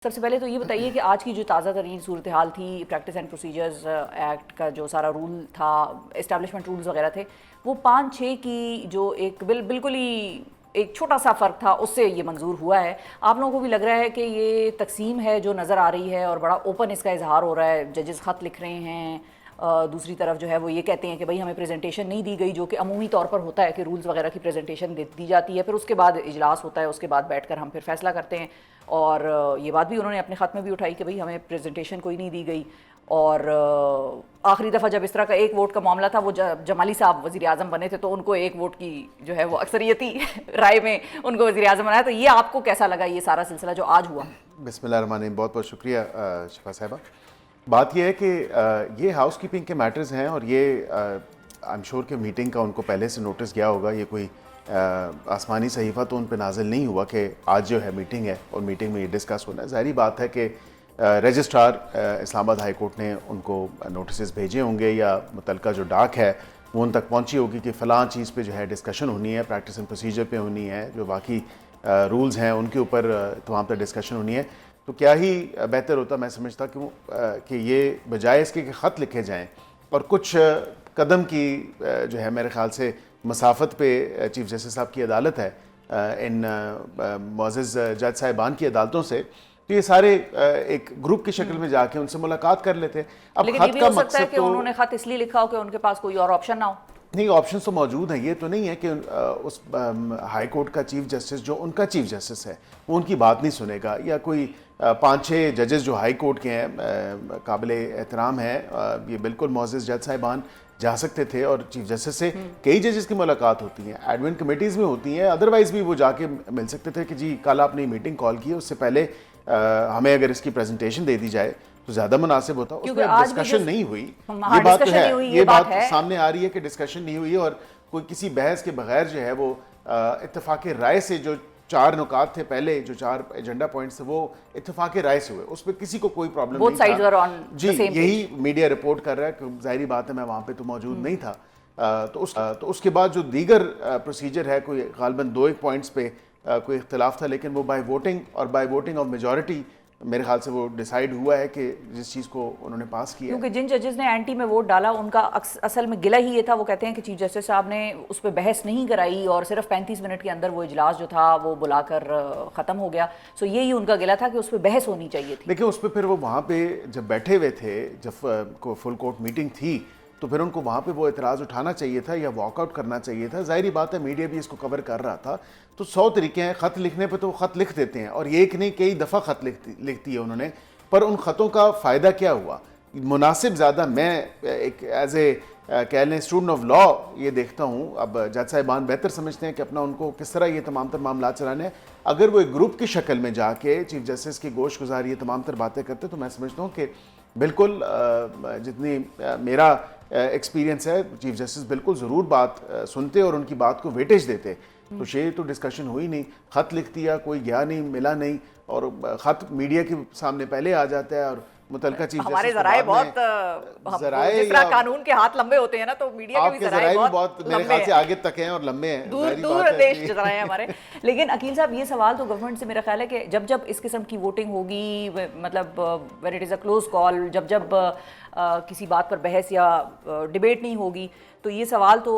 سب سے پہلے تو یہ بتائیے کہ آج کی جو تازہ ترین صورتحال تھی، پریکٹس اینڈ پروسیجرز ایکٹ کا جو سارا رول تھا، اسٹیبلشمنٹ رولز وغیرہ تھے، وہ 5-6 کی جو ایک بالکل ہی ایک چھوٹا سا فرق تھا، اس سے یہ منظور ہوا ہے۔ آپ لوگوں کو بھی لگ رہا ہے کہ یہ تقسیم ہے جو نظر آ رہی ہے اور بڑا اوپن اس کا اظہار ہو رہا ہے، ججز خط لکھ رہے ہیں، دوسری طرف جو ہے وہ یہ کہتے ہیں کہ بھئی ہمیں پریزنٹیشن نہیں دی گئی، جو کہ عمومی طور پر ہوتا ہے کہ رولز وغیرہ کی پریزنٹیشن دی جاتی ہے، پھر اس کے بعد اجلاس ہوتا ہے، اس کے بعد بیٹھ کر ہم پھر فیصلہ کرتے ہیں۔ اور یہ بات بھی انہوں نے اپنے خط میں بھی اٹھائی کہ بھئی ہمیں پریزنٹیشن کوئی نہیں دی گئی۔ اور آخری دفعہ جب اس طرح کا ایک ووٹ کا معاملہ تھا، وہ جمالی صاحب وزیر اعظم بنے تھے تو ان کو ایک ووٹ کی جو ہے وہ اکثریتی رائے میں ان کو وزیر اعظم بنایا۔ تو یہ آپ کو کیسا لگا یہ سارا سلسلہ جو آج ہوا؟ بسم اللہ الرحمن الرحیم، بہت بہت شکریہ شفا صاحبہ۔ بات یہ ہے کہ یہ ہاؤس کیپنگ کے میٹرز ہیں، اور یہ آئی ایم شور کہ میٹنگ کا ان کو پہلے سے نوٹس گیا ہوگا۔ یہ کوئی آسمانی صحیفہ تو ان پہ نازل نہیں ہوا کہ آج جو ہے میٹنگ ہے اور میٹنگ میں یہ ڈسکس ہونا ہے۔ ظاہری بات ہے کہ رجسٹرار اسلام آباد ہائی کورٹ نے ان کو نوٹسز بھیجے ہوں گے، یا متعلقہ جو ڈاک ہے وہ ان تک پہنچی ہوگی کہ فلاں چیز پہ جو ہے ڈسکشن ہونی ہے، پریکٹس اینڈ پروسیجر پہ ہونی ہے، جو باقی رولز ہیں ان کے اوپر تمام تر ڈسکشن ہونی ہے۔ تو کیا ہی بہتر ہوتا، میں سمجھتا کہ یہ بجائے اس کے کہ خط لکھے جائیں اور کچھ قدم کی جو ہے میرے خیال سے مسافت پہ چیف جسٹس صاحب کی عدالت ہے ان معزز جج صاحبان کی عدالتوں سے، تو یہ سارے ایک گروپ کی شکل میں جا کے ان سے ملاقات کر لیتے۔ اب لیکن یہ بھی ہو سکتا ہے کہ انہوں نے خط اس لیے لکھا ہو کہ ان کے پاس کوئی اور آپشن نہ ہو۔ نہیں، آپشنز تو موجود ہیں، یہ تو نہیں ہے کہ اس ہائی کورٹ کا چیف جسٹس جو ان کا چیف جسٹس ہے وہ ان کی بات نہیں سنے گا، یا کوئی 5-6 ججز جو ہائی کورٹ کے ہیں قابل احترام ہیں، یہ بالکل معزز جج صاحبان جا سکتے تھے، اور چیف جسٹس سے کئی ججز کی ملاقات ہوتی ہیں، ایڈمن کمیٹیز میں ہوتی ہیں، ادروائز بھی وہ جا کے مل سکتے تھے کہ جی کل آپ نے میٹنگ کال کی ہے، اس سے پہلے ہمیں اگر اس کی پریزنٹیشن دے دی جائے تو زیادہ مناسب ہوتا۔ اس میں ڈسکشن نہیں ہوئی، یہ بات تو ہے، یہ بات سامنے آ رہی ہے کہ ڈسکشن نہیں ہوئی، اور کوئی کسی بحث کے بغیر جو ہے وہ اتفاق رائے سے جو 4 نکات تھے پہلے، جو 4 ایجنڈا پوائنٹس تھے، وہ اتفاق رائے سے ہوئے، اس پہ کسی کو کوئی پرابلم نہیں تھا۔ جی یہی میڈیا رپورٹ کر رہا ہے کہ ظاہری بات ہے میں وہاں پہ تو موجود نہیں تھا۔ تو اس کے بعد جو دیگر پروسیجر ہے، کوئی غالباً 2-1 پوائنٹس پہ کوئی اختلاف تھا، لیکن وہ بائی ووٹنگ آف میجورٹی میرے خیال سے وہ ڈیسائیڈ ہوا ہے کہ جس چیز کو انہوں نے پاس کیا، کیونکہ جن ججز نے اینٹی میں ووٹ ڈالا ان کا اصل میں گلہ ہی یہ تھا، وہ کہتے ہیں کہ چیف جسٹس صاحب نے اس پہ بحث نہیں کرائی اور صرف 35 منٹ کے اندر وہ اجلاس جو تھا وہ بلا کر ختم ہو گیا۔ سو یہی ان کا گلہ تھا کہ اس پہ بحث ہونی چاہیے تھی۔ لیکن اس پہ پھر وہ وہاں پہ جب بیٹھے ہوئے تھے، جب فل کورٹ میٹنگ تھی، تو پھر ان کو وہاں پہ وہ اعتراض اٹھانا چاہیے تھا یا واک آؤٹ کرنا چاہیے تھا۔ ظاہری بات ہے میڈیا بھی اس کو کور کر رہا تھا، تو 100 طریقے ہیں خط لکھنے پہ، تو وہ خط لکھ دیتے ہیں، اور یہ ایک نہیں کئی دفعہ خط لکھتی ہے انہوں نے، پر ان خطوں کا فائدہ کیا ہوا؟ مناسب زیادہ میں ایک ایز اے کہہ لیں اسٹوڈنٹ آف لا یہ دیکھتا ہوں، اب جج صاحبان بہتر سمجھتے ہیں کہ اپنا ان کو کس طرح یہ تمام تر معاملات چلانے ہیں۔ اگر وہ ایک گروپ کی شکل میں جا کے چیف جسٹس کی گوش گزاری یہ تمام تر باتیں کرتے، تو میں سمجھتا ہوں کہ بالکل جتنی میرا ایکسپیرینس ہے، چیف جسٹس بالکل ضرور بات سنتے اور ان کی بات کو ویٹیج دیتے۔ تو یہ تو ڈسکشن ہوئی نہیں، خط لکھ دیا، کوئی گیا نہیں، ملا نہیں، اور خط میڈیا کے سامنے پہلے آ جاتا ہے، اور متعلقہ چیف جسٹس ہمارے ذرائع بہت جس طرح قانون کے ہاتھ لمبے ہوتے ہیں نا، تو میڈیا کے بھی ذرائع بہت میرے خیال سے آگے تک ہیں اور لمبے ہیں، دور دیش ذرائع ہیں ہمارے۔ لیکن عقیل صاحب یہ سوال تو گورنمنٹ سے میرا خیال ہے کہ جب اس قسم کی ووٹنگ ہوگی، مطلب when it is a close call, جب کسی بات پر بحث یا ڈیبیٹ نہیں ہوگی، تو یہ سوال تو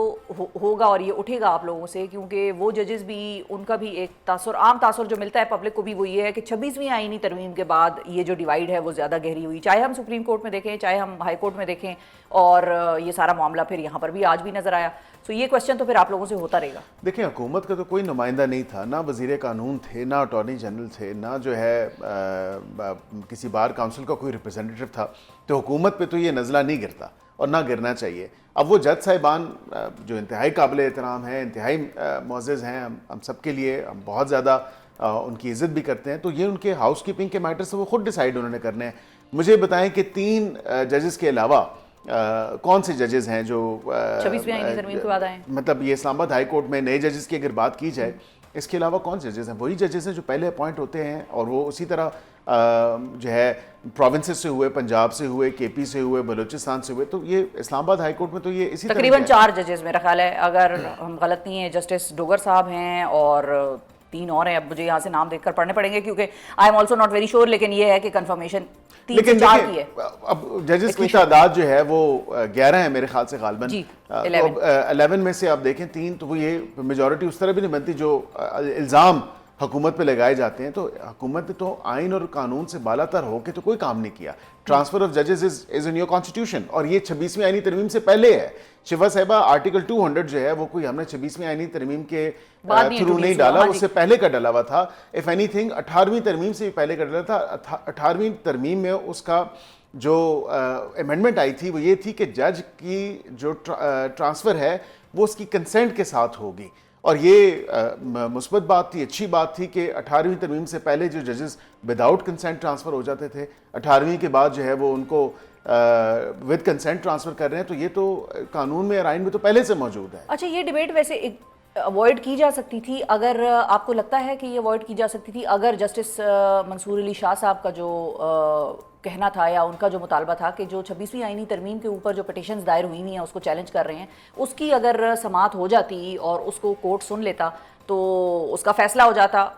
ہوگا اور یہ اٹھے گا آپ لوگوں سے، کیونکہ وہ ججز بھی ان کا بھی ایک تاثر، عام تاثر جو ملتا ہے پبلک کو بھی وہ یہ ہے کہ 26ویں آئینی ترمیم کے بعد یہ جو ڈیوائیڈ ہے وہ زیادہ گہری ہوئی، چاہے ہم سپریم کورٹ میں دیکھیں، چاہے ہم ہائی کورٹ میں دیکھیں، اور یہ سارا معاملہ پھر یہاں پر بھی آج بھی نظر آیا۔ سو یہ کوشچن تو پھر آپ لوگوں سے ہوتا رہے گا۔ دیکھیں، حکومت کا تو کوئی نمائندہ نہیں تھا، نہ وزیر قانون تھے، نہ اٹارنی جنرل تھے، نہ جو ہے کسی بار کاؤنسل کا کوئی ریپرزینٹیو تھا، تو حکومت پہ تو یہ نزلہ نہیں گرتا اور نہ گرنا چاہیے۔ اب وہ جج صاحبان جو انتہائی قابل احترام ہیں، انتہائی معزز ہیں، ہم سب کے لیے ہم بہت زیادہ ان کی عزت بھی کرتے ہیں، تو یہ ان کے ہاؤس کیپنگ کے میٹر سے وہ خود ڈیسائیڈ انہوں نے کرنے ہیں۔ مجھے بتائیں کہ 3 ججز کے علاوہ کون سے ججز ہیں جو 26ویں آئینی ترمیم کے بعد آئے ہیں؟ مطلب یہ اسلام آباد ہائی کورٹ میں نئے ججز کی اگر بات کی جائے، اس کے علاوہ کون سے ججز ہیں؟ وہی ججز ہیں جو پہلے اپوائنٹ ہوتے ہیں، اور وہ اسی طرح جو ہے پروونسز سے ہوئے، پنجاب سے ہوئے، کے پی سے ہوئے، بلوچستان سے ہوئے، تو یہ اسلام آباد ہائی کورٹ میں تو یہ اسی طرح تقریباً 4 ججز میرا خیال ہے، اگر ہم غلط نہیں ہیں، جسٹس ڈوگر صاحب ہیں، اور 3 اور ہیں, اب مجھے یہاں سے نام دیکھ کر پڑھنے پڑیں گے کیونکہ I am also not very sure, لیکن یہ ہے کہ کنفرمیشن 3 سے لیکن 4 کی ہے. اب ججز کی تعداد جو ہے وہ 11 ہے میرے خیال سے غالباً. جی 11 میں سے آپ دیکھیں 3 تو وہ یہ میجورٹی اس طرح بھی نہیں بنتی جو الزام حکومت پہ لگائے جاتے ہیں. تو حکومت نے تو آئین اور قانون سے بالا تر ہو کے تو کوئی کام نہیں کیا. ٹرانسفر آف ججز از ان یور کانسٹیٹیوشن, اور یہ 26ویں آئینی ترمیم سے پہلے ہے. شفا صاحبہ آرٹیکل 200 جو ہے وہ کوئی ہم نے 26ویں آئینی ترمیم کے تھرو نہیں ڈالا, اس سے پہلے کا ڈلا ہوا تھا. اف اینی تھنگ 18ویں ترمیم سے بھی پہلے کا ڈلا تھا. 18ویں ترمیم میں اس کا جو امینڈمنٹ آئی تھی وہ یہ تھی کہ جج کی جو ٹرانسفر ہے وہ اس کی کنسنٹ کے ساتھ ہوگی, اور یہ مثبت بات تھی, اچھی بات تھی کہ 18ویں ترمیم سے پہلے جو ججز وداؤٹ کنسنٹ ٹرانسفر ہو جاتے تھے 18ویں کے بعد جو ہے وہ ان کو ود کنسنٹ ٹرانسفر کر رہے ہیں. تو یہ تو قانون میں اور آئین میں تو پہلے سے موجود ہے. اچھا, یہ ڈیبیٹ ویسے اوائڈ کی جا سکتی تھی, اگر آپ کو لگتا ہے کہ یہ اوائڈ کی جا سکتی تھی اگر جسٹس منصور علی شاہ صاحب کا جو کہنا تھا یا ان کا جو مطالبہ تھا کہ جو 26ویں آئینی ترمیم کے اوپر جو پٹیشنز دائر ہوئی ہوئی ہیں اس کو چیلنج کر رہے ہیں, اس کی اگر سماعت ہو جاتی اور اس کو کورٹ سن لیتا تو اس کا فیصلہ ہو جاتا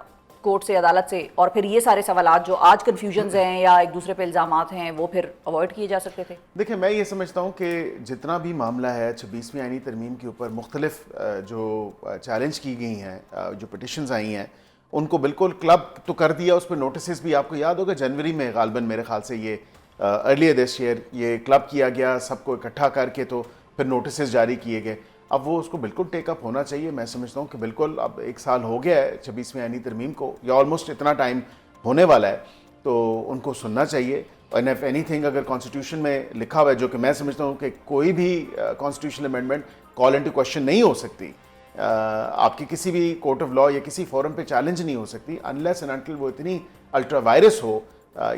کورٹ سے, عدالت سے, اور پھر یہ سارے سوالات جو آج کنفیوژنز ہیں یا ایک دوسرے پہ الزامات ہیں وہ پھر اوائڈ کیے جا سکتے تھے. دیکھیں میں یہ سمجھتا ہوں کہ جتنا بھی معاملہ ہے 26ویں آئینی ترمیم کے اوپر مختلف جو چیلنج کی گئی ہیں, جو پٹیشنز آئی ہیں, ان کو بالکل کلب تو کر دیا. اس پہ نوٹسز بھی آپ کو یاد ہوگا جنوری میں غالباً میرے خیال سے یہ ارلیئر دس ایئر یہ کلب کیا گیا, سب کو اکٹھا کر کے تو پھر نوٹسز جاری کیے گئے. اب وہ اس کو بالکل ٹیک اپ ہونا چاہیے. میں سمجھتا ہوں کہ بالکل اب 1 سال ہو گیا ہے 26ویں آئینی ترمیم کو, یا آلموسٹ اتنا ٹائم ہونے والا ہے, تو ان کو سننا چاہیے. اینڈ ایف اینی تھنگ اگر کانسٹیٹیوشن میں لکھا ہوا ہے, جو کہ میں سمجھتا ہوں کہ کوئی بھی کانسٹیٹیوشنل امینڈمنٹ کال انٹو کوشچن نہیں ہو سکتی, آپ کی کسی بھی کورٹ آف لاء یا کسی فورم پہ چیلنج نہیں ہو سکتی انلیس اینڈ انٹل وہ اتنی الٹرا وائرس ہو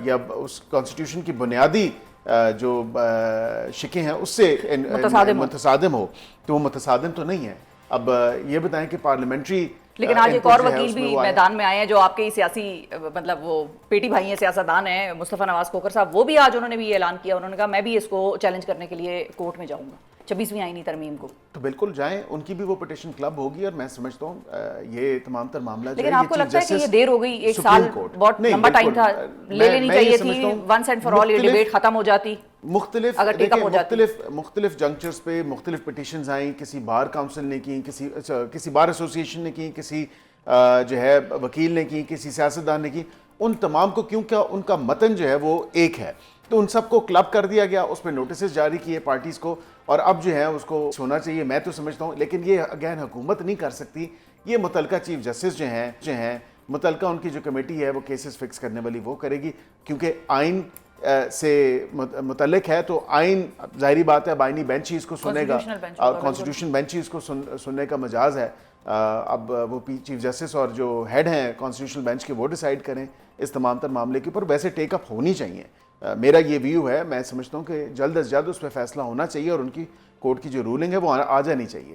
یا اس کانسٹیٹیوشن کی بنیادی جو شکیں ہیں اس سے متصادم ہو. تو وہ متصادم تو نہیں ہے. اب یہ بتائیں کہ پارلیمنٹری, لیکن آج ایک اور وکیل بھی میدان میں آئے ہیں جو آپ کے ہی سیاسی مطلب وہ پیٹی بھائی ہیں, سیاستدان ہیں, مصطفیٰ نواز کھوکھر صاحب, وہ بھی آج انہوں نے بھی یہ اعلان کیا, انہوں نے کہا میں بھی اس کو چیلنج کرنے کے لیے کورٹ میں جاؤں گا 26ویں آئینی ترمیم کو. تو بالکل جائیں, ان کی بھی وہ پٹیشن کلب ہوگی, اور میں سمجھتا ہوں یہ تمام تر معاملہ لیکن آپ کو لگتا ہے کہ یہ دیر ہو گئی, 1 سال بہت لمبا ٹائم تھا, لے لینی چاہیے تھی, ونس اینڈ فار آل یہ ڈیبیٹ ختم ہو جاتی. مختلف جنکچرز پہ مختلف پٹیشنز آئیں, کسی بار کاؤنسل نے کی, کسی بار ایسوسیشن نے کی, کسی جو ہے وکیل نے کی, کسی سیاستدان نے کی. ان تمام کو کیونکہ ان کا متن جو ہے وہ ایک ہے, تو ان سب کو کلب کر دیا گیا, اس پہ نوٹسز جاری کیے پارٹیز کو, اور اب جو ہے اس کو ہونا چاہیے. میں تو سمجھتا ہوں, لیکن یہ اگین حکومت نہیں کر سکتی, یہ متعلقہ چیف جسٹس جو ہیں متعلقہ ان کی جو کمیٹی ہے وہ کیسز فکس کرنے والی وہ کرے گی, کیونکہ آئین سے متعلق ہے. تو آئین ظاہری بات ہے اب آئینی بینچ ہی اس کو سنے گا, کانسٹیٹیوشن بینچ ہی اس کو سننے کا مجاز ہے. اب وہ چیف جسٹس اور جو ہیڈ ہیں کانسٹیٹیوشنل بینچ کے وہ ڈیسائیڈ کریں اس تمام تر معاملے کے اوپر. ویسے ٹیک اپ ہونی چاہیے, میرا یہ ویو ہے. میں سمجھتا ہوں کہ جلد از جلد اس پہ فیصلہ ہونا چاہیے, اور ان کی کورٹ کی جو رولنگ ہے وہ آ جانی چاہیے.